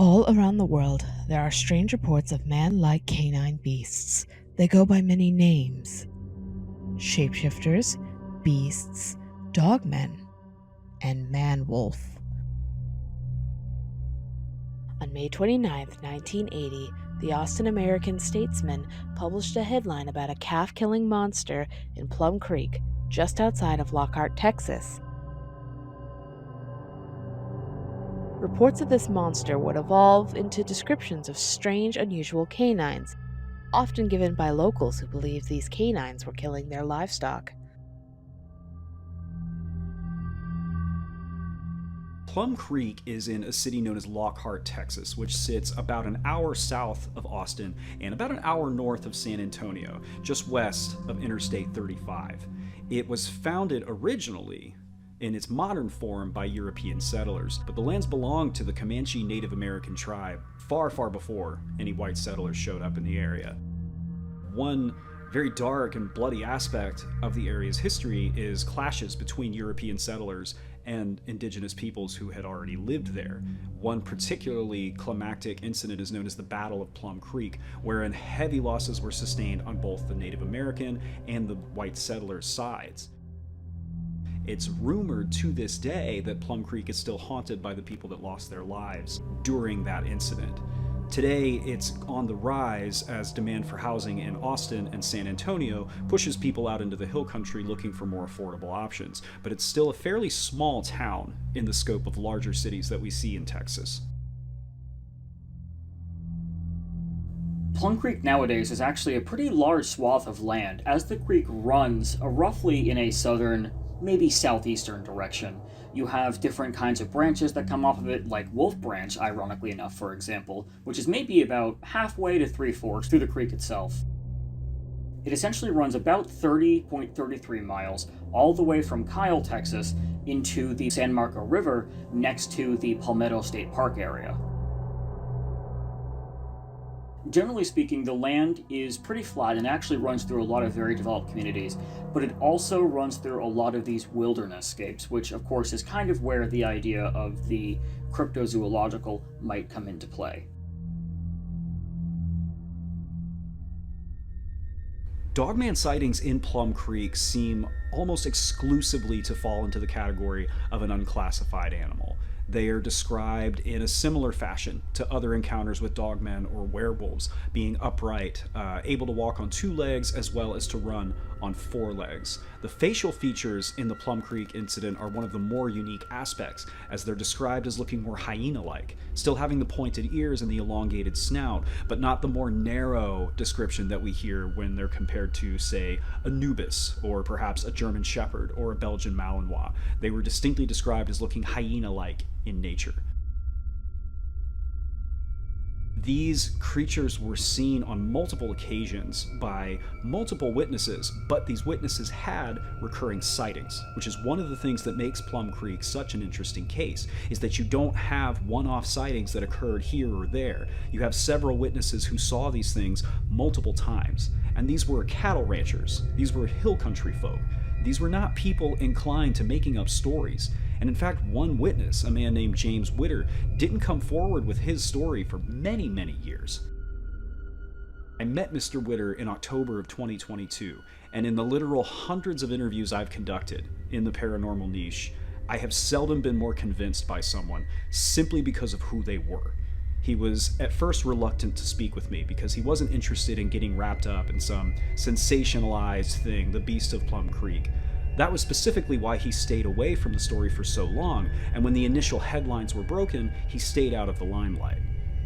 All around the world, there are strange reports of man-like canine beasts. They go by many names: shapeshifters, beasts, dogmen, and Manwolf. On May 29, 1980, the Austin American-Statesman published a headline about a calf-killing monster in Plum Creek, just outside of Lockhart, Texas. Reports of this monster would evolve into descriptions of strange, unusual canines, often given by locals who believed these canines were killing their livestock. Plum Creek is in a city known as Lockhart, Texas, which sits about an hour south of Austin and about an hour north of San Antonio, just west of Interstate 35. It was founded originally in its modern form by European settlers, but the lands belonged to the Comanche Native American tribe far, far before any white settlers showed up in the area. One very dark and bloody aspect of the area's history is clashes between European settlers and indigenous peoples who had already lived there. One particularly climactic incident is known as the Battle of Plum Creek, wherein heavy losses were sustained on both the Native American and the white settlers' sides. It's rumored to this day that Plum Creek is still haunted by the people that lost their lives during that incident. Today, it's on the rise as demand for housing in Austin and San Antonio pushes people out into the hill country looking for more affordable options, but it's still a fairly small town in the scope of larger cities that we see in Texas. Plum Creek nowadays is actually a pretty large swath of land, as the creek runs roughly in a southern, maybe southeastern direction. You have different kinds of branches that come off of it, like Wolf Branch, ironically enough, for example, which is maybe about halfway to Three Forks through the creek itself. It essentially runs about 30.33 miles all the way from Kyle, Texas, into the San Marco River next to the Palmetto State Park area. Generally speaking, the land is pretty flat and actually runs through a lot of very developed communities, but it also runs through a lot of these wilderness scapes, which of course is kind of where the idea of the cryptozoological might come into play. Dogman sightings in Plum Creek seem almost exclusively to fall into the category of an unclassified animal. They are described in a similar fashion to other encounters with dogmen or werewolves, being upright, able to walk on two legs as well as to run on four legs. The facial features in the Plum Creek incident are one of the more unique aspects, as they're described as looking more hyena-like, still having the pointed ears and the elongated snout, but not the more narrow description that we hear when they're compared to, say, Anubis, or perhaps a German Shepherd, or a Belgian Malinois. They were distinctly described as looking hyena-like in nature. These creatures were seen on multiple occasions by multiple witnesses, but these witnesses had recurring sightings, which is one of the things that makes Plum Creek such an interesting case, is that you don't have one-off sightings that occurred here or there. You have several witnesses who saw these things multiple times, and these were cattle ranchers. These were hill country folk. These were not people inclined to making up stories. And in fact, one witness, a man named James Witter, didn't come forward with his story for many, many years. I met Mr. Witter in October of 2022, and in the literal hundreds of interviews I've conducted in the paranormal niche, I have seldom been more convinced by someone simply because of who they were. He was at first reluctant to speak with me because he wasn't interested in getting wrapped up in some sensationalized thing, the Beast of Plum Creek. That was specifically why he stayed away from the story for so long, and when the initial headlines were broken, he stayed out of the limelight.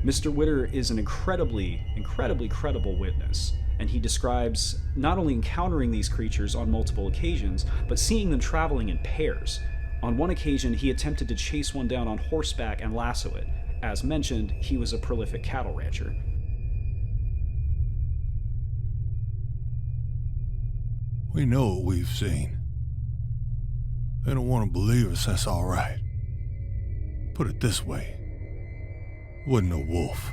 Mr. Witter is an incredibly credible witness, and he describes not only encountering these creatures on multiple occasions, but seeing them traveling in pairs. On one occasion, he attempted to chase one down on horseback and lasso it. As mentioned, he was a prolific cattle rancher. We know what we've seen. They don't want to believe us, that's all right. Put it this way, it wasn't a wolf.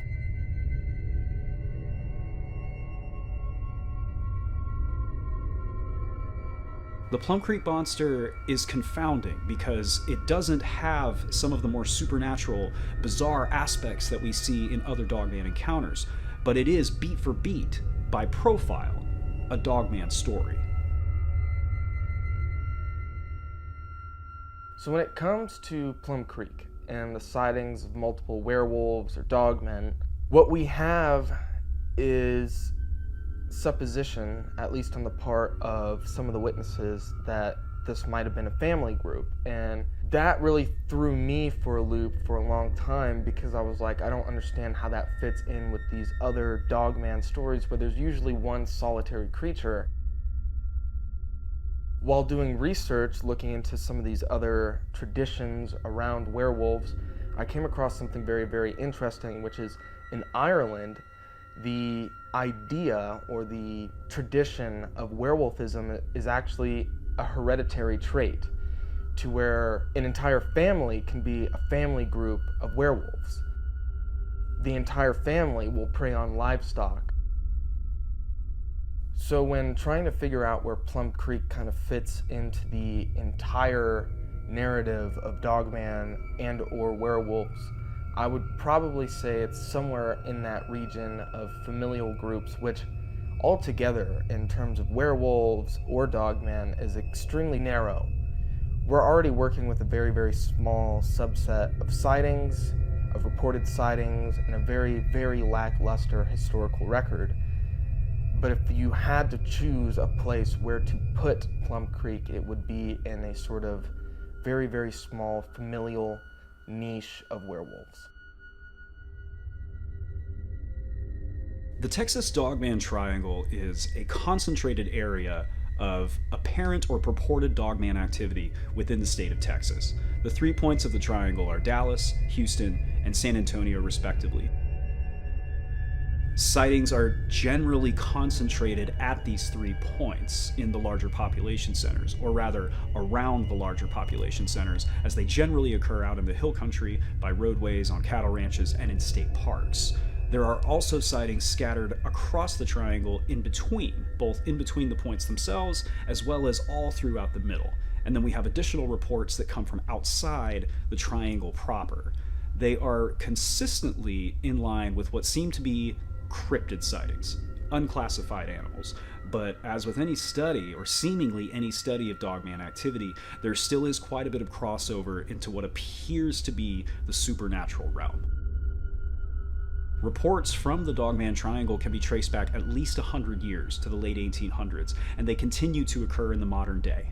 The Plum Creek monster is confounding because it doesn't have some of the more supernatural, bizarre aspects that we see in other Dogman encounters, but it is, beat for beat, by profile, a Dogman story. So when it comes to Plum Creek and the sightings of multiple werewolves or dogmen, what we have is supposition, at least on the part of some of the witnesses, that this might have been a family group. And that really threw me for a loop for a long time, because I was like, I don't understand how that fits in with these other Dogman stories where there's usually one solitary creature. While doing research, looking into some of these other traditions around werewolves, I came across something very, very interesting, which is in Ireland, the idea or the tradition of werewolfism is actually a hereditary trait, to where an entire family can be a family group of werewolves. The entire family will prey on livestock. So when trying to figure out where Plum Creek kind of fits into the entire narrative of Dogman and or werewolves, I would probably say it's somewhere in that region of familial groups, which altogether, in terms of werewolves or Dogman, is extremely narrow. We're already working with a very, very small subset of sightings, of reported sightings, and a very, very lackluster historical record. But if you had to choose a place where to put Plum Creek, it would be in a sort of very, very small familial niche of werewolves. The Texas Dogman Triangle is a concentrated area of apparent or purported Dogman activity within the state of Texas. The 3 points of the triangle are Dallas, Houston, and San Antonio, respectively. Sightings are generally concentrated at these 3 points in the larger population centers, or rather around the larger population centers, as they generally occur out in the hill country, by roadways, on cattle ranches, and in state parks. There are also sightings scattered across the triangle in between, both in between the points themselves, as well as all throughout the middle. And then we have additional reports that come from outside the triangle proper. They are consistently in line with what seem to be cryptid sightings, unclassified animals. But as with any study, or seemingly any study of Dogman activity, there still is quite a bit of crossover into what appears to be the supernatural realm. Reports from the Dogman Triangle can be traced back at least 100 years to the late 1800s, and they continue to occur in the modern day.